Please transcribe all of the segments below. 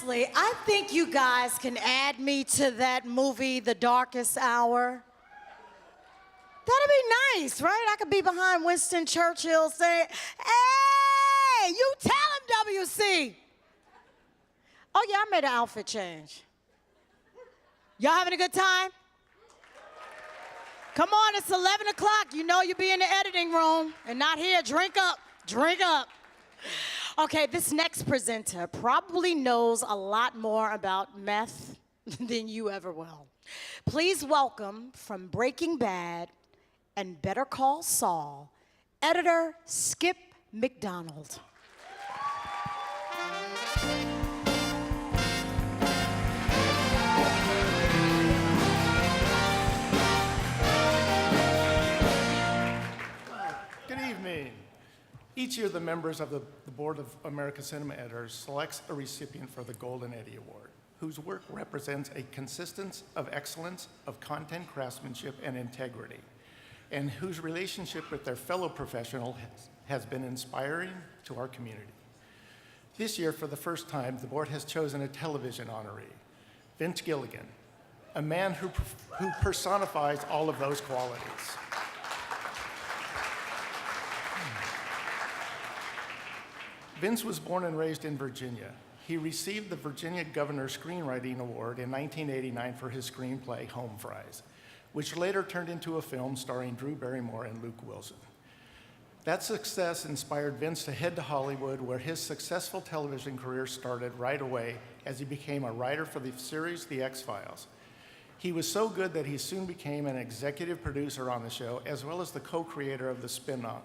honestly, I think you guys can add me to that movie, The Darkest Hour. That'd be nice, right? I could be behind Winston Churchill saying, hey, you tell him, WC. Oh, yeah, I made an outfit change. Y'all having a good time? Come on, it's 11 o'clock. You know you'll be in the editing room and not here. Drink up, drink up. Okay, this next presenter probably knows a lot more about meth than you ever will. Please welcome, from Breaking Bad and Better Call Saul, editor Skip MacDonald. Good evening. Each year, the members of the Board of American Cinema Editors selects a recipient for the Golden Eddie Award, whose work represents a consistency of excellence, of content craftsmanship and integrity, and whose relationship with their fellow professional has been inspiring to our community. This year, for the first time, the board has chosen a television honoree, Vince Gilligan, a man who personifies all of those qualities. Vince was born and raised in Virginia. He received the Virginia Governor Screenwriting Award in 1989 for his screenplay, Home Fries, which later turned into a film starring Drew Barrymore and Luke Wilson. That success inspired Vince to head to Hollywood, where his successful television career started right away as he became a writer for the series The X-Files. He was so good that he soon became an executive producer on the show, as well as the co-creator of the spin-off,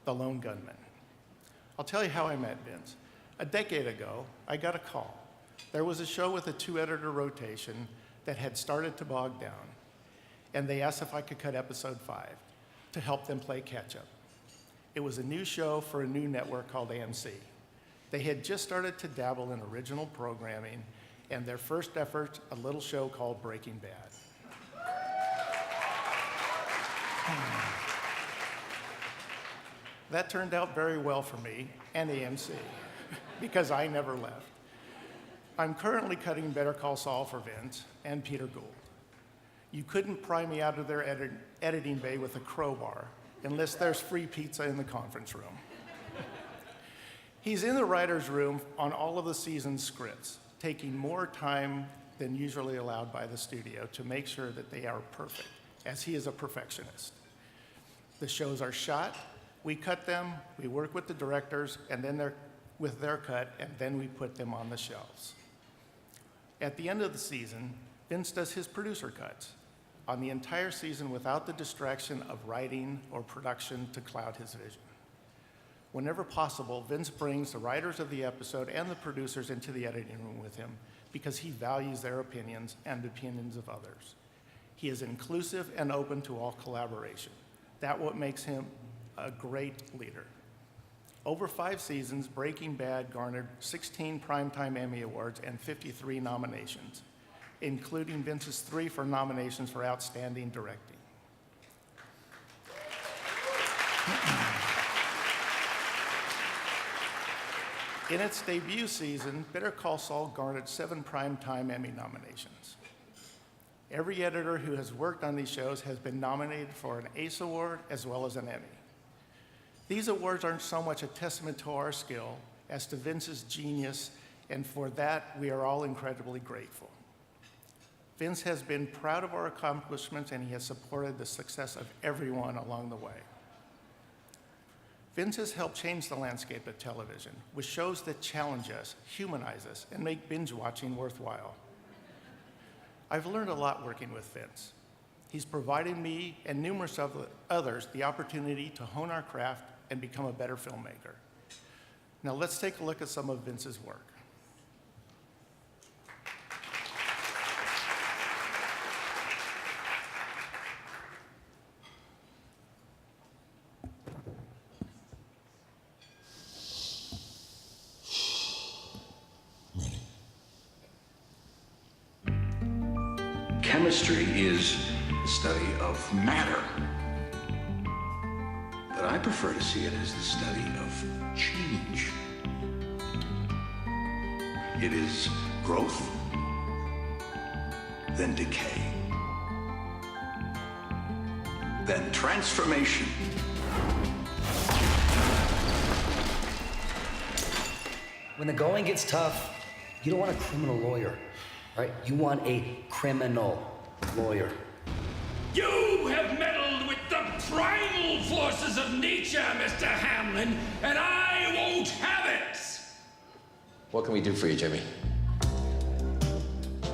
The Lone Gunman. I'll tell you how I met Vince. A decade ago, I got a call. There was a show with a 2-editor rotation that had started to bog down, and they asked if I could cut episode 5 to help them play catch-up. It was a new show for a new network called AMC. They had just started to dabble in original programming, and their first effort, a little show called Breaking Bad. That turned out very well for me and AMC, because I never left. I'm currently cutting Better Call Saul for Vince and Peter Gould. You couldn't pry me out of their editing bay with a crowbar unless there's free pizza in the conference room. He's in the writer's room on all of the season's scripts, taking more time than usually allowed by the studio to make sure that they are perfect, as he is a perfectionist. The shows are shot, we cut them, we work with the directors, and then with their cut, and then we put them on the shelves. At the end of the season, Vince does his producer cuts on the entire season without the distraction of writing or production to cloud his vision. Whenever possible, Vince brings the writers of the episode and the producers into the editing room with him because he values their opinions and the opinions of others. He is inclusive and open to all collaboration. That's what makes him a great leader. Over 5 seasons, Breaking Bad garnered 16 Primetime Emmy Awards and 53 nominations, including Vince's 3 for nominations for Outstanding Directing. In its debut season, Better Call Saul garnered 7 Primetime Emmy nominations. Every editor who has worked on these shows has been nominated for an ACE Award as well as an Emmy. These awards aren't so much a testament to our skill as to Vince's genius, and for that, we are all incredibly grateful. Vince has been proud of our accomplishments, and he has supported the success of everyone along the way. Vince has helped change the landscape of television with shows that challenge us, humanize us, and make binge watching worthwhile. I've learned a lot working with Vince. He's provided me and numerous others the opportunity to hone our craft and become a better filmmaker. Now let's take a look at some of Vince's work. Chemistry is the study of matter. But I prefer to see it as the study of change. It is growth, then decay, then transformation. When the going gets tough, you don't want a criminal lawyer, right? You want a criminal lawyer. You have meddled with the primal forces of nature, Mr. Hamlin, and I won't have it! What can we do for you, Jimmy?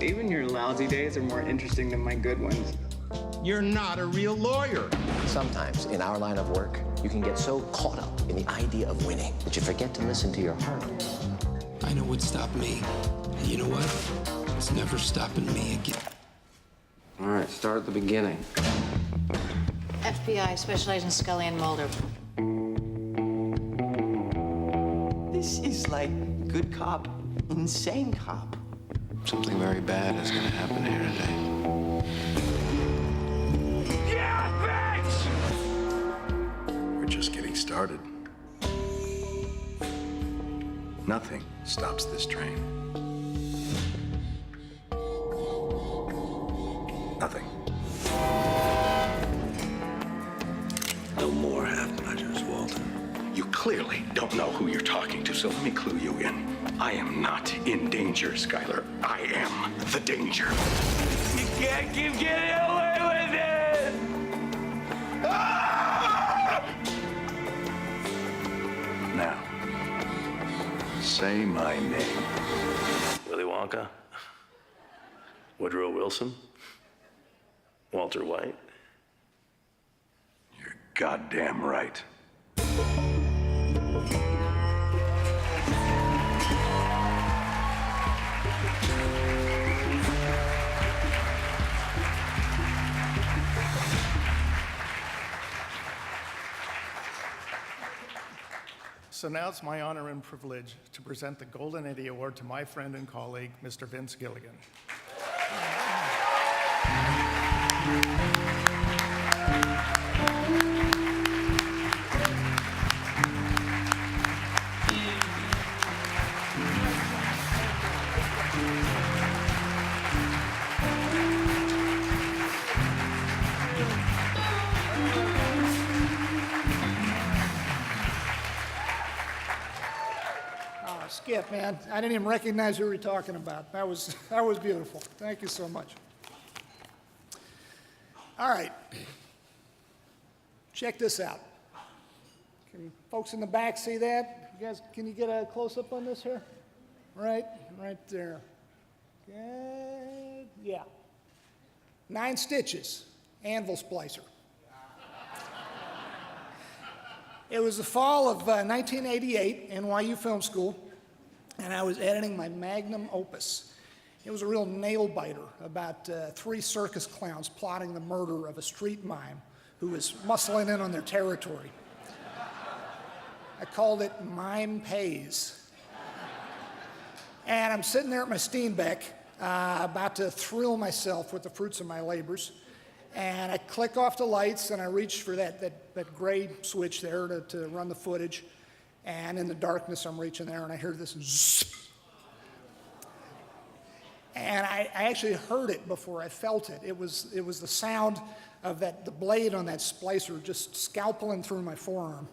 Even your lousy days are more interesting than my good ones. You're not a real lawyer. Sometimes, in our line of work, you can get so caught up in the idea of winning that you forget to listen to your heart. I know what stopped me. And you know what? It's never stopping me again. All right, start at the beginning. FBI Special Agent Scully and Mulder. This is like good cop, insane cop. Something very bad is gonna happen here today. Yeah, bitch! We're just getting started. Nothing stops this train. Nothing. No more half measures, Walter. You clearly don't know who you're talking to, so let me clue you in. I am not in danger, Skylar. I am the danger. You can't keep getting away with it! Ah! Now, say my name. Willy Wonka, Woodrow Wilson, Walter White. You're goddamn right. So now it's my honor and privilege to present the Golden Eddie Award to my friend and colleague, Mr. Vince Gilligan. Skip, man. I didn't even recognize who we were talking about. That was beautiful. Thank you so much. All right. Check this out. Can folks in the back see that? You guys, can you get a close-up on this here? Right there. Good. Yeah. 9 stitches. Anvil splicer. It was the fall of 1988, NYU Film School, and I was editing my magnum opus. It was a real nail-biter about 3 circus clowns plotting the murder of a street mime who was muscling in on their territory. I called it Mime Pays. And I'm sitting there at my Steenbeck, about to thrill myself with the fruits of my labors. And I click off the lights, and I reach for that gray switch there to run the footage. And in the darkness, I'm reaching there, and I hear this zip. And I actually heard it before I felt it. It was the sound of the blade on that splicer just scalpeling through my forearm.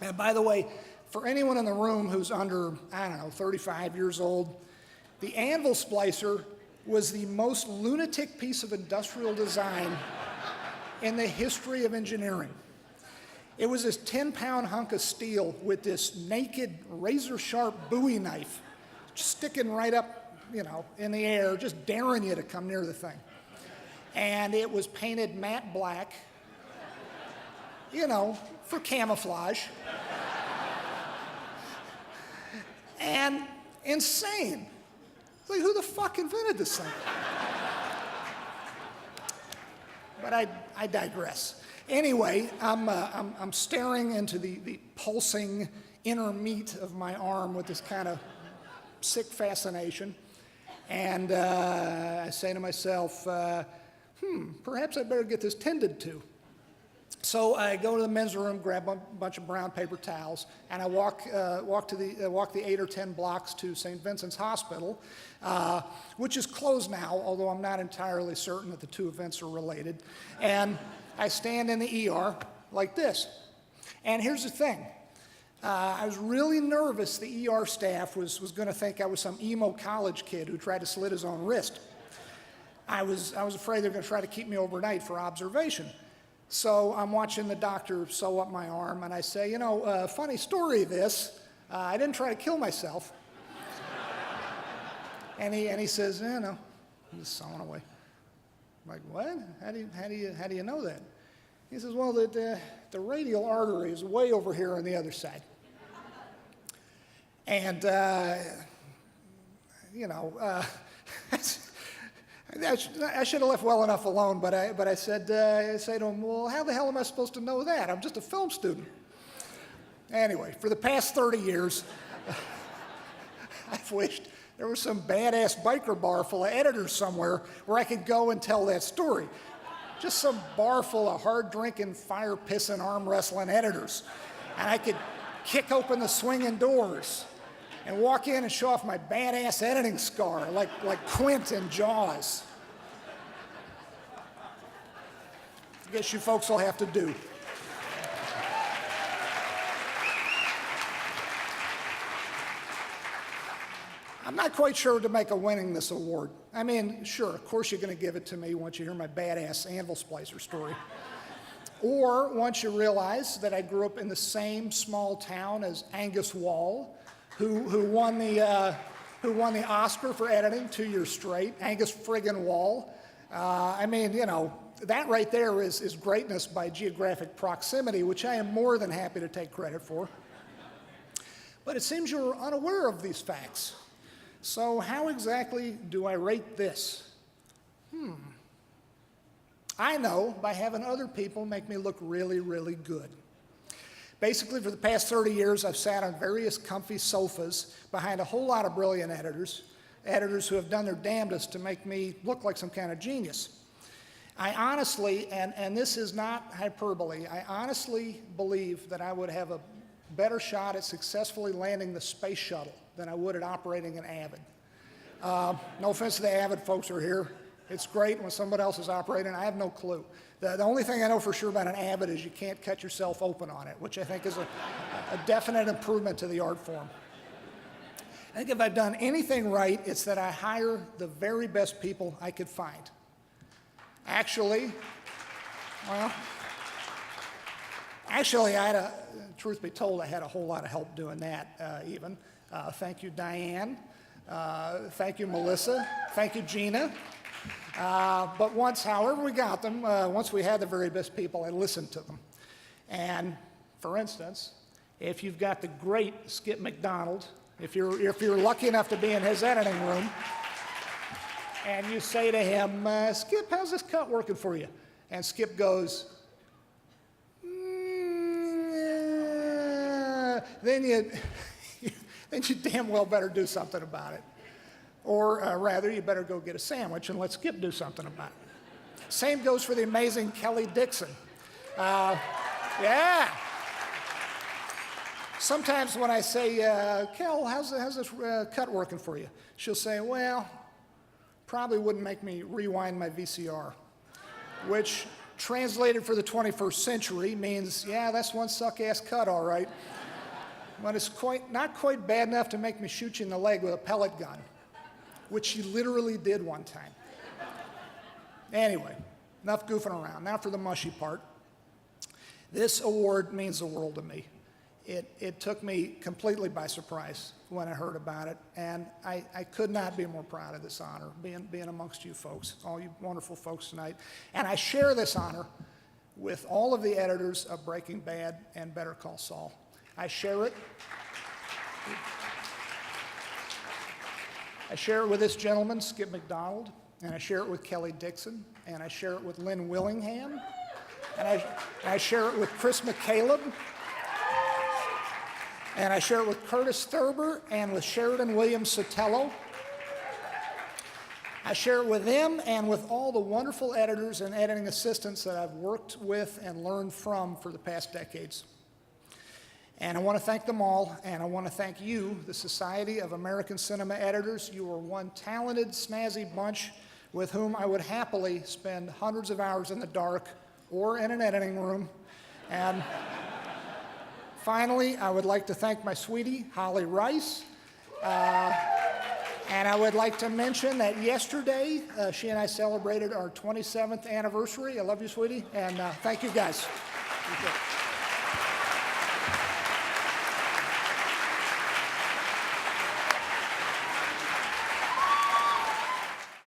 And by the way, for anyone in the room who's under, 35 years old, the anvil splicer was the most lunatic piece of industrial design in the history of engineering. It was this 10-pound hunk of steel with this naked, razor-sharp Bowie knife sticking right up, in the air, just daring you to come near the thing. And it was painted matte black, for camouflage. And insane. Like, who the fuck invented this thing? But I digress. Anyway, I'm staring into the pulsing inner meat of my arm with this kind of sick fascination. And I say to myself, perhaps I better get this tended to. So I go to the men's room, grab a bunch of brown paper towels, and I walk the 8 or 10 blocks to St. Vincent's Hospital, which is closed now, although I'm not entirely certain that the two events are related. And I stand in the ER like this. And here's the thing. I was really nervous the ER staff was going to think I was some emo college kid who tried to slit his own wrist. I was afraid they were going to try to keep me overnight for observation. So I'm watching the doctor sew up my arm, and I say, you know, funny story this. I didn't try to kill myself. and he says, no, I'm just sewing away. I'm like, what? How do you know that? He says, well, the radial artery is way over here on the other side. And, you know, I should have left well enough alone, but I said to him, well, how the hell am I supposed to know that? I'm just a film student. Anyway, for the past 30 years, I've wished there was some badass biker bar full of editors somewhere where I could go and tell that story. Just some bar full of hard-drinking, fire-pissing, arm-wrestling editors. And I could kick open the swinging doors and walk in and show off my badass editing scar, like Quint in Jaws. I guess you folks will have to do. I'm not quite sure to make a winning this award. I mean, sure, of course you're going to give it to me once you hear my badass anvil splicer story. Or once you realize that I grew up in the same small town as Angus Wall, who won the Oscar for editing 2 years straight, Angus friggin' Wall. I mean, you know, that right there is greatness by geographic proximity, which I am more than happy to take credit for. But it seems you're unaware of these facts. So how exactly do I rate this? I know by having other people make me look really, really good. Basically, for the past 30 years, I've sat on various comfy sofas behind a whole lot of brilliant editors who have done their damnedest to make me look like some kind of genius. I honestly, and this is not hyperbole, I honestly believe that I would have a better shot at successfully landing the space shuttle than I would at operating an Avid. No offense to the Avid folks who are here. It's great when somebody else is operating. I have no clue. The only thing I know for sure about an Avid is you can't cut yourself open on it, which I think is a definite improvement to the art form. I think if I've done anything right, it's that I hire the very best people I could find. Actually, truth be told, I had a whole lot of help doing that even. Thank you, Diane. Thank you, Melissa. Thank you, Gina. But once, however we got them, once we had the very best people, I listened to them. And for instance, if you've got the great Skip MacDonald, if you're lucky enough to be in his editing room, and you say to him, Skip, how's this cut working for you? And Skip goes, then you damn well better do something about it. Or rather, you better go get a sandwich and let Skip do something about it. Same goes for the amazing Kelly Dixon. Yeah. Sometimes when I say, Kel, how's this cut working for you? She'll say, well, probably wouldn't make me rewind my VCR, which translated for the 21st century means, yeah, that's one suck-ass cut, all right. But it's not quite bad enough to make me shoot you in the leg with a pellet gun, which she literally did one time. Anyway, enough goofing around. Now for the mushy part. This award means the world to me. It took me completely by surprise when I heard about it, and I could not be more proud of this honor, being amongst you folks, all you wonderful folks tonight. And I share this honor with all of the editors of Breaking Bad and Better Call Saul. I share it with this gentleman, Skip MacDonald, and I share it with Kelly Dixon, and I share it with Lynn Willingham, and I share it with Chris McCaleb, and I share it with Curtis Thurber and with Sheridan Williams Sotelo. I share it with them and with all the wonderful editors and editing assistants that I've worked with and learned from for the past decades. And I want to thank them all, and I want to thank you, the Society of American Cinema Editors. You are one talented, snazzy bunch with whom I would happily spend hundreds of hours in the dark or in an editing room. And finally, I would like to thank my sweetie, Holly Rice. And I would like to mention that yesterday, she and I celebrated our 27th anniversary. I love you, sweetie, and thank you guys. Appreciate it.